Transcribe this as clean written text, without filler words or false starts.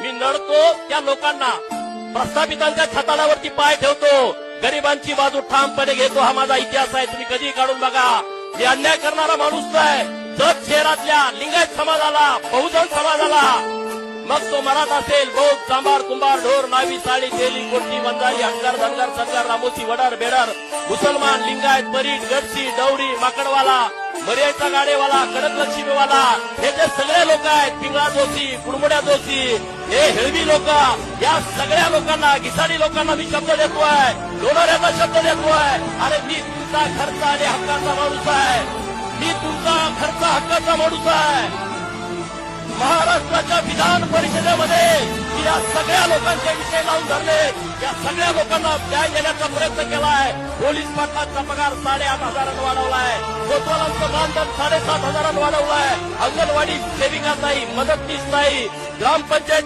मी नडतो त्या लोकांना, प्रस्थापितांच्या छताडावरती पाय ठेवतो, गरिबांची बाजू ठामपणे घेतो. हा माझा इतिहास आहे, तुम्ही कधी काढून बघा. मी अन्याय करणारा माणूस आहे. जत शहरातल्या लिंगायत समाजाला, बहुजन समाजाला, मग तो मराठा असेल, बौद्ध, चांभार, कुंभार, ढोर, नावी, साळी, तेली, कोटी, वंजारी, अंगार, धनगर, सरकार, रामोसी, वडार, बेडार, मुसलमान, लिंगायत, परीट, गडसी, डवरी, माकडवाला, मर्याचा गाडेवाला, कडक लक्ष्मीवाला, हे जे सगळे लोक आहेत, पिंगळा जोशी, कुडमुड्या जोशी, हे हेळवी लोक, या सगळ्या लोकांना, घिसाडी लोकांना मी शब्द देतोय, लोणाऱ्याचा शब्द देतोय. अरे मी तुमचा खर्च आणि हक्काचा माणूस आहे. मी तुमचा खर्च हक्काचा माणूस आहे. महाराष्ट्राच्या विधान परिषदेमध्ये मी या सगळ्या लोकांचे विषय लावून धरले. या सगळ्या लोकांना न्याय देण्याचा प्रयत्न केलाय. पोलीस पाटलांचा पगार 8,500 वाढवलाय. कोतवालांचं मानधन 7,500 वाढवलाय. अंगणवाडी सेविकांचाही, मदतनीसचाही, ग्रामपंचायत